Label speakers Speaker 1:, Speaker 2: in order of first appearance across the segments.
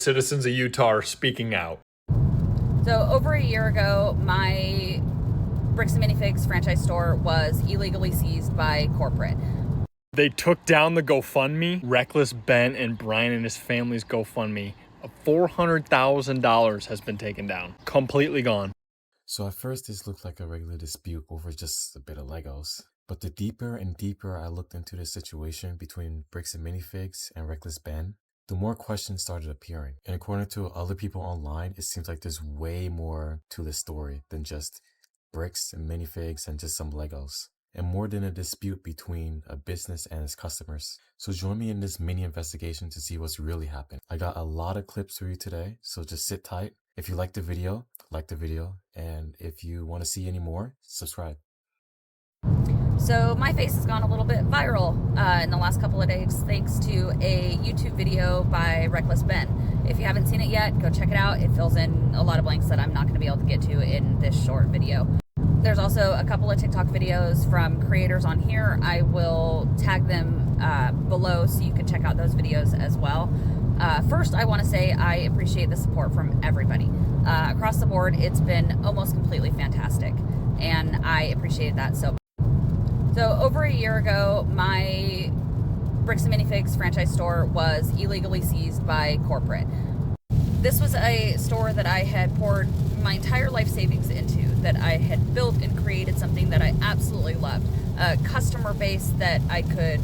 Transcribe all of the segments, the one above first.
Speaker 1: Citizens of Utah are speaking out.
Speaker 2: So over a year ago, my Bricks Minifigs franchise store was illegally seized by corporate.
Speaker 1: They took down the GoFundMe, Reckless Ben and Brian and his family's GoFundMe. $400,000 has been taken down, completely gone.
Speaker 3: So at first this looked like a regular dispute over just a bit of Legos. But the deeper and deeper I looked into the situation between Bricks and Minifigs and Reckless Ben, the more questions started appearing. And according to other people online, it seems like there's way more to the story than just bricks and minifigs and just some Legos, and more than a dispute between a business and its customers. So join me in this mini investigation to see what's really happened. I got a lot of clips for you today, so just sit tight. If you like the video, and if you want to see any more, subscribe.
Speaker 2: So my face has gone a little bit viral in the last couple of days thanks to a YouTube video by Reckless Ben. If you haven't seen it yet, go check it out. It fills in a lot of blanks that I'm not going to be able to get to in this short video. There's also a couple of TikTok videos from creators on here. I will tag them below so you can check out those videos as well. First, I want to say I appreciate the support from everybody. Across the board, it's been almost completely fantastic, and I appreciate that so much. So over a year ago, my Bricks and Minifigs franchise store was illegally seized by corporate. This was a store that I had poured my entire life savings into, that I had built and created something that I absolutely loved, a customer base that I could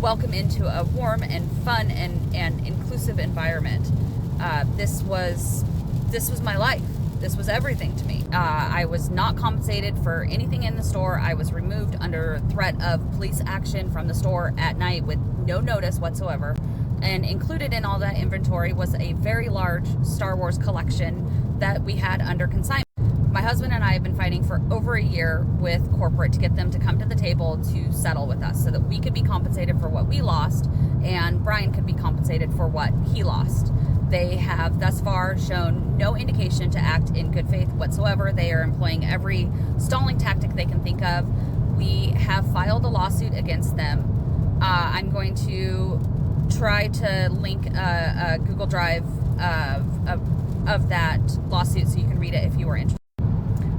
Speaker 2: welcome into a warm and fun and inclusive environment. This was my life. This was everything to me. I was not compensated for anything in the store. I was removed under threat of police action from the store at night with no notice whatsoever. And included in all that inventory was a very large Star Wars collection that we had under consignment. My husband and I have been fighting for over a year with corporate to get them to come to the table to settle with us so that we could be compensated for what we lost and Brian could be compensated for what he lost. They have thus far shown no indication to act in good faith whatsoever. They are employing every stalling tactic they can think of. We have filed a lawsuit against them. I'm going to try to link a Google Drive of that lawsuit so you can read it if you are interested.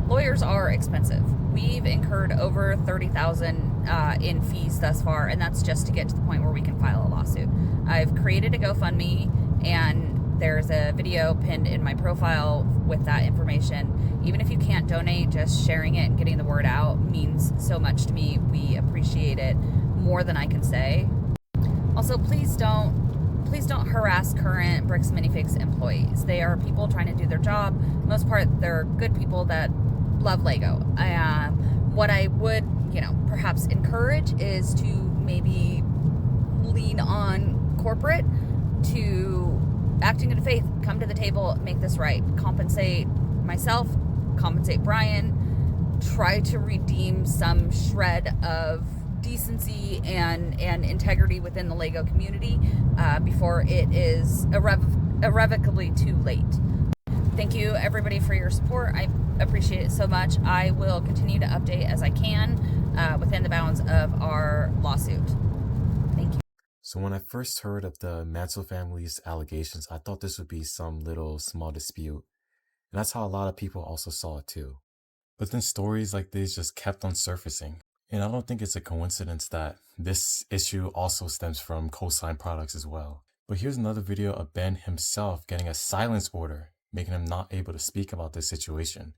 Speaker 2: Lawyers are expensive. We've incurred over $30,000 in fees thus far, and that's just to get to the point where we can file a lawsuit. I've created a GoFundMe, and there's a video pinned in my profile with that information. Even if you can't donate, just sharing it and getting the word out means so much to me. We appreciate it more than I can say. Also, please don't harass current Bricks Minifigs employees. They are people trying to do their job. For the most part, they're good people that love Lego. What I would, perhaps encourage is to maybe lean on corporate to act in good faith, come to the table, make this right, compensate myself, compensate Brian, try to redeem some shred of decency and integrity within the Lego community before it is irrevocably too late. Thank you everybody for your support. I appreciate it so much. I will continue to update as I can within the bounds of our lawsuit. Thank you.
Speaker 3: So when I first heard of the Manson family's allegations, I thought this would be some little small dispute. And that's how a lot of people also saw it too. But then stories like this just kept on surfacing. And I don't think it's a coincidence that this issue also stems from co-signed products as well. But here's another video of Ben himself getting a silence order, making him not able to speak about this situation.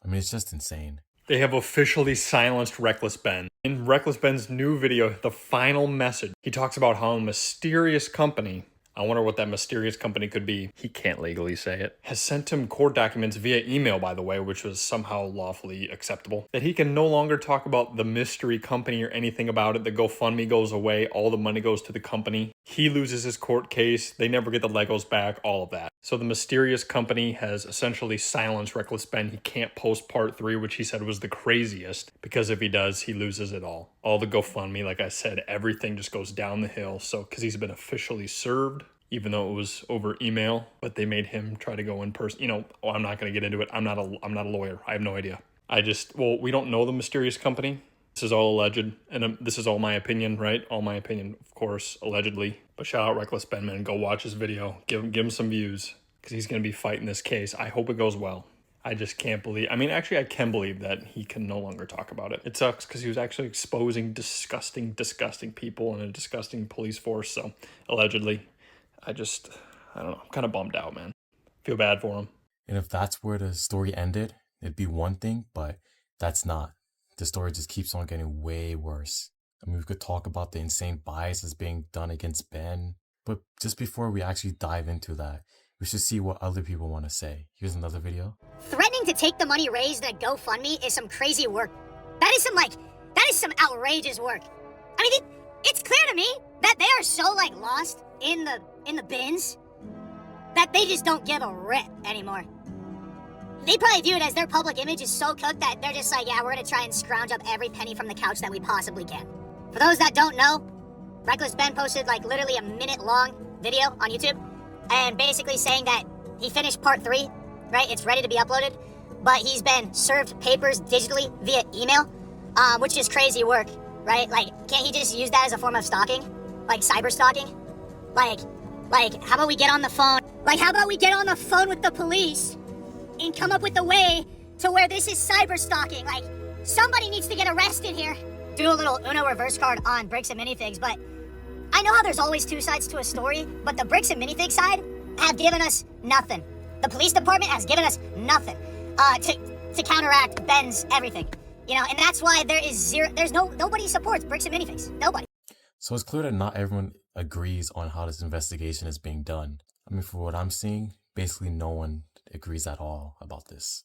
Speaker 3: I mean, it's just insane.
Speaker 1: They have officially silenced Reckless Ben. In Reckless Ben's new video, The Final Message, he talks about how a mysterious company, I wonder what that mysterious company could be, he can't legally say it, has sent him court documents via email, by the way, which was somehow lawfully acceptable, that he can no longer talk about the mystery company or anything about it. The GoFundMe goes away, all the money goes to the company. He loses his court case, they never get the Legos back, all of that. So the mysterious company has essentially silenced Reckless Ben. He can't post part 3, which he said was the craziest, because if he does, he loses it all. All the GoFundMe, like I said, everything just goes down the hill. So, because he's been officially served, even though it was over email, but they made him try to go in person. I'm not going to get into it. I'm not a lawyer. I have no idea. We don't know the mysterious company. This is all alleged, and this is all my opinion, right? All my opinion, of course, allegedly. But shout out Reckless Ben, man. Go watch his video. Give him some views, because he's going to be fighting this case. I hope it goes well. I just can't believe, I mean, actually, I can believe that he can no longer talk about it. It sucks, because he was actually exposing disgusting, disgusting people and a disgusting police force, so allegedly. I don't know. I'm kind of bummed out, man. Feel bad for him.
Speaker 3: And if that's where the story ended, it'd be one thing, but that's not. The story just keeps on getting way worse. I mean, we could talk about the insane bias that's being done against Ben, but just before we actually dive into that, we should see what other people want to say. Here's another video.
Speaker 4: Threatening to take the money raised in a GoFundMe is some crazy work. That is some outrageous work. I mean, it's clear to me that they are so lost in the bins that they just don't give a rip anymore. They probably view it as their public image is so cooked that they're just like, yeah, we're gonna try and scrounge up every penny from the couch that we possibly can. For those that don't know, Reckless Ben posted literally a minute-long video on YouTube and basically saying that he finished part 3, right? It's ready to be uploaded, but he's been served papers digitally via email, which is crazy work, right? Can't he just use that as a form of stalking? Cyber stalking? How about we get on the phone? How about we get on the phone with the police and come up with a way to where this is cyber stalking? Somebody needs to get arrested here. Do a little Uno reverse card on Bricks and Minifigs, but I know how there's always two sides to a story, but the Bricks and Minifigs side have given us nothing. The police department has given us nothing to counteract Ben's everything. And that's why nobody supports Bricks and Minifigs. Nobody.
Speaker 3: So it's clear that not everyone agrees on how this investigation is being done. I mean, for what I'm seeing, basically no one agrees at all about this.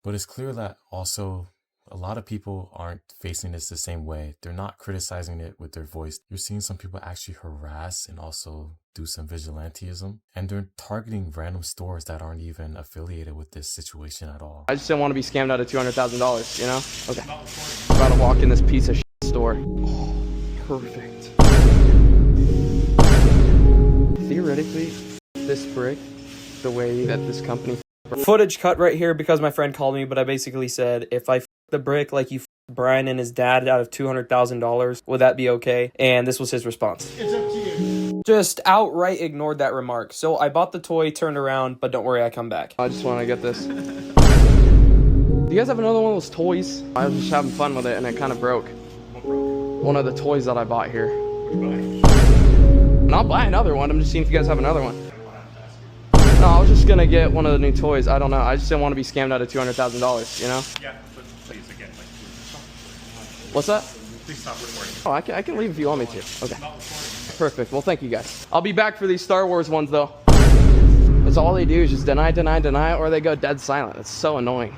Speaker 3: But it's clear that also a lot of people aren't facing this the same way. They're not criticizing it with their voice. You're seeing some people actually harass and also do some vigilantism. And they're targeting random stores that aren't even affiliated with this situation at all.
Speaker 5: I just didn't want to be scammed out of $200,000, you know? Okay. I'm about to walk in this piece of shit store. Oh, perfect. Theoretically, this brick, the way that this company... Footage cut right here because my friend called me, but I basically said, if I the brick like you Brian and his dad out of $200,000, would that be okay? And this was his response. It's up to you. Just outright ignored that remark. So I bought the toy, turned around, but don't worry, I come back. I just want to get this. Do you guys have another one of those toys? I was just having fun with it and it kind of broke. What broke? One of the toys that I bought here. What are you buying? I'll buy another one. I'm just seeing if you guys have another one. No, I was just gonna get one of the new toys. I don't know. I just didn't want to be scammed out of $200,000, you know? Yeah, but please, again, what's that? Please stop recording. Oh, I can leave if you want me to. Okay. Perfect. Well, thank you guys. I'll be back for these Star Wars ones, though. That's all they do is just deny, deny, deny, or they go dead silent. It's so annoying.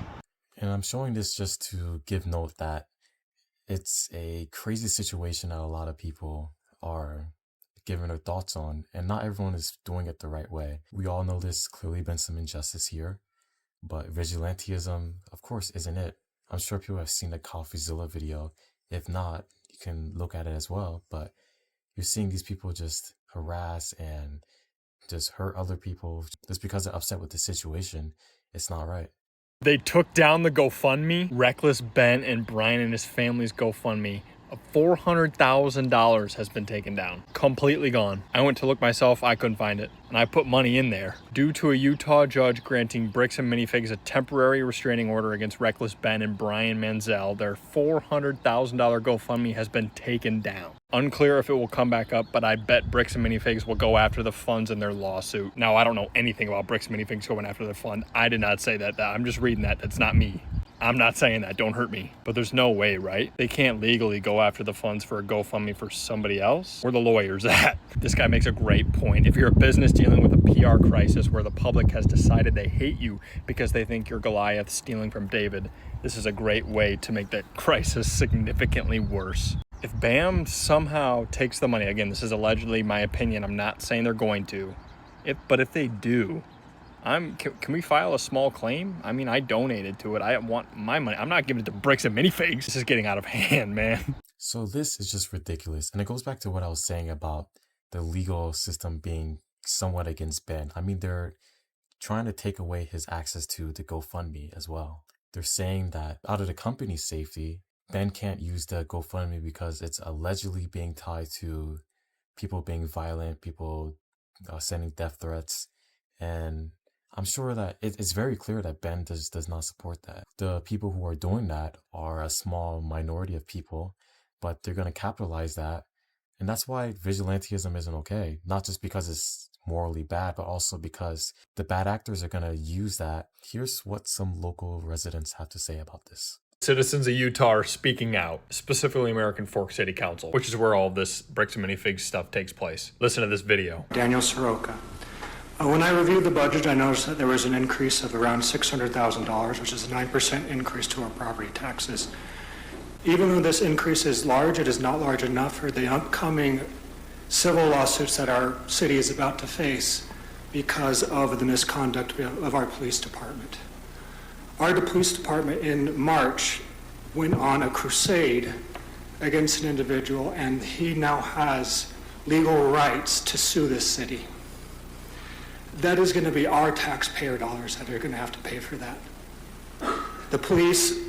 Speaker 3: And I'm showing this just to give note that it's a crazy situation that a lot of people are giving their thoughts on, and not everyone is doing it the right way. We all know there's clearly been some injustice here, but vigilantism, of course, isn't it. I'm sure people have seen the CoffeeZilla video. If not, you can look at it as well, but you're seeing these people just harass and just hurt other people just because they're upset with the situation. It's not right.
Speaker 1: They took down the GoFundMe. Reckless Ben and Brian and his family's GoFundMe. $400,000 has been taken down. Completely gone. I went to look myself, I couldn't find it. And I put money in there. Due to a Utah judge granting Bricks and Minifigs a temporary restraining order against Reckless Ben and Brian Manzel, their $400,000 GoFundMe has been taken down. Unclear if it will come back up, but I bet Bricks and Minifigs will go after the funds in their lawsuit. Now, I don't know anything about Bricks and Minifigs going after their fund. I did not say that. I'm just reading that. That's not me. I'm not saying that, don't hurt me. But there's no way, right? They can't legally go after the funds for a GoFundMe for somebody else. Where the lawyers at? This guy makes a great point. If you're a business dealing with a PR crisis where the public has decided they hate you because they think you're Goliath stealing from David, this is a great way to make that crisis significantly worse. If BAM somehow takes the money, again, this is allegedly my opinion, I'm not saying they're going to, but if they do, can we file a small claim? I mean, I donated to it. I want my money. I'm not giving it to Bricks and Minifigs. This is getting out of hand, man.
Speaker 3: So this is just ridiculous. And it goes back to what I was saying about the legal system being somewhat against Ben. I mean, they're trying to take away his access to the GoFundMe as well. They're saying that out of the company's safety, Ben can't use the GoFundMe because it's allegedly being tied to people being violent, people sending death threats, and I'm sure that it's very clear that Ben does not support that. The people who are doing that are a small minority of people, but they're going to capitalize that, and that's why vigilantism isn't okay. Not just because it's morally bad, but also because the bad actors are going to use that. Here's what some local residents have to say about this.
Speaker 1: Citizens of Utah are speaking out, specifically American Fork City Council, which is where all this Bricks and Minifigs stuff takes place. Listen to this video.
Speaker 6: Daniel Soroka. When I reviewed the budget, I noticed that there was an increase of around $600,000, which is a 9% increase to our property taxes. Even though this increase is large, it is not large enough for the upcoming civil lawsuits that our city is about to face because of the misconduct of our police department. Our police department in March went on a crusade against an individual, and he now has legal rights to sue this city. That is going to be our taxpayer dollars that are going to have to pay for that. The police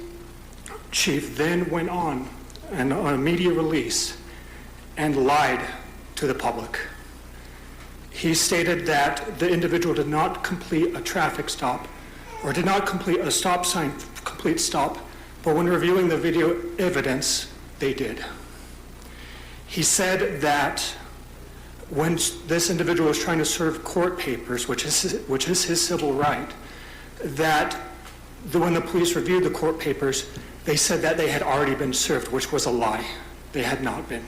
Speaker 6: chief then went on a media release and lied to the public. He stated that the individual did not complete a traffic stop or did not complete a stop sign complete stop, but when reviewing the video evidence, they did. He said that when this individual was trying to serve court papers, which is his civil right, that when the police reviewed the court papers, they said that they had already been served, which was a lie. They had not been.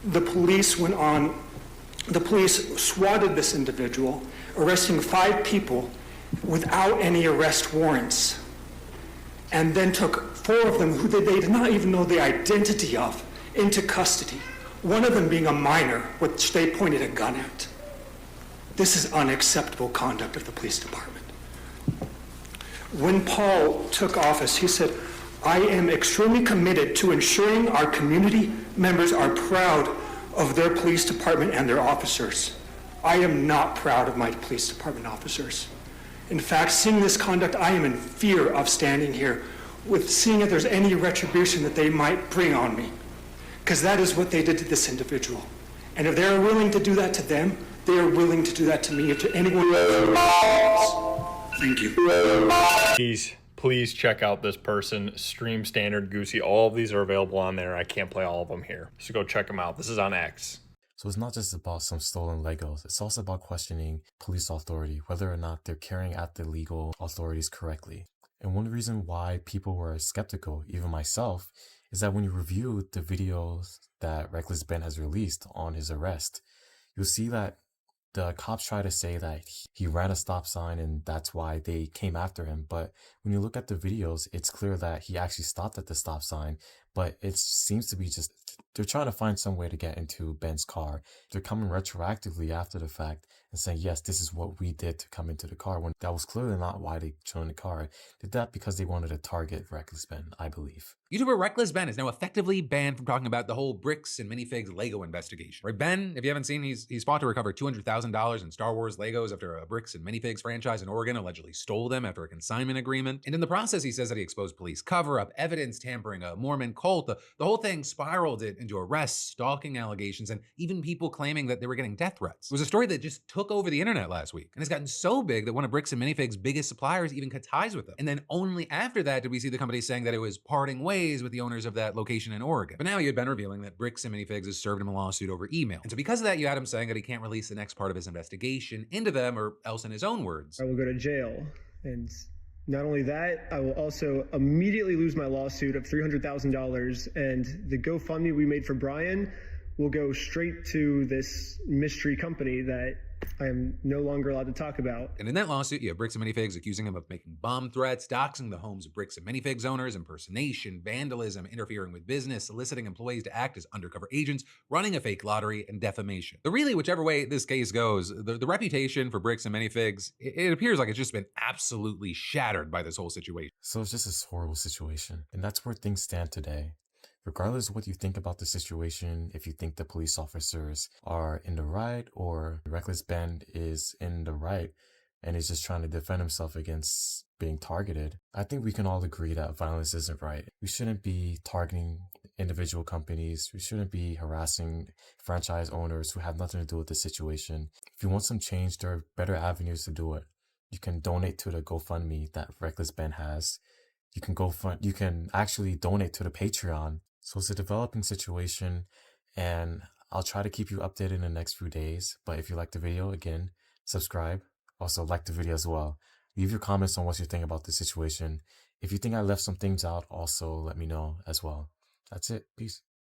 Speaker 6: The police swatted this individual, arresting 5 people without any arrest warrants, and then took 4 of them who they did not even know the identity of into custody, one of them being a minor, which they pointed a gun at. This is unacceptable conduct of the police department. When Paul took office, he said, "I am extremely committed to ensuring our community members are proud of their police department and their officers. I am not proud of my police department officers. In fact, seeing this conduct, I am in fear of standing here with seeing if there's any retribution that they might bring on me. Because that is what they did to this individual. And if they're willing to do that to them, they are willing to do that to me or to anyone else." Thank you.
Speaker 1: Please check out this person, Stream Standard, Goosey. All of these are available on there. I can't play all of them here, so go check them out. This is on X.
Speaker 3: So it's not just about some stolen Legos. It's also about questioning police authority, whether or not they're carrying out the legal authorities correctly. And one reason why people were skeptical, even myself, is that when you review the videos that Reckless Ben has released on his arrest, you'll see that the cops try to say that he ran a stop sign and that's why they came after him. But when you look at the videos, it's clear that he actually stopped at the stop sign, but it seems to be just, they're trying to find some way to get into Ben's car. They're coming retroactively after the fact and saying, yes, this is what we did to come into the car, when that was clearly not why they joined the car. Did that because they wanted to target Reckless Ben, I believe.
Speaker 7: YouTuber Reckless Ben is now effectively banned from talking about the whole Bricks and Minifigs Lego investigation. Right, Ben, if you haven't seen, he's fought to recover $200,000 in Star Wars Legos after a Bricks and Minifigs franchise in Oregon allegedly stole them after a consignment agreement. And in the process, he says that he exposed police cover-up, evidence tampering, a Mormon cult. The whole thing spiraled it into arrests, stalking allegations, and even people claiming that they were getting death threats. It was a story that just took over the internet last week, and it's gotten so big that one of Bricks and Minifigs' biggest suppliers even cut ties with them. And then only after that did we see the company saying that it was parting ways with the owners of that location in Oregon. But now you had been revealing that Bricks and Minifigs has served him a lawsuit over email. And so because of that, you had him saying that he can't release the next part of his investigation into them, or else in his own words,
Speaker 8: I will go to jail. And not only that, I will also immediately lose my lawsuit of $300,000, and the GoFundMe we made for Brian will go straight to this mystery company that I am no longer allowed to talk about.
Speaker 7: And in that lawsuit, you have Bricks and Minifigs accusing him of making bomb threats, doxing the homes of Bricks and Minifigs owners, impersonation, vandalism, interfering with business, soliciting employees to act as undercover agents, running a fake lottery, and defamation. But really, whichever way this case goes, the reputation for Bricks and Minifigs, it appears like it's just been absolutely shattered by this whole situation.
Speaker 3: So it's just this horrible situation. And that's where things stand today. Regardless of what you think about the situation, if you think the police officers are in the right or Reckless Ben is in the right, and he's just trying to defend himself against being targeted. I think we can all agree that violence isn't right. We shouldn't be targeting individual companies. We shouldn't be harassing franchise owners who have nothing to do with the situation. If you want some change, there are better avenues to do it. You can donate to the GoFundMe that Reckless Ben has. You can actually donate to the Patreon. So it's a developing situation, and I'll try to keep you updated in the next few days. But if you like the video, again, subscribe. Also like the video as well. Leave your comments on what you think about the situation. If you think I left some things out, also let me know as well. That's it. Peace.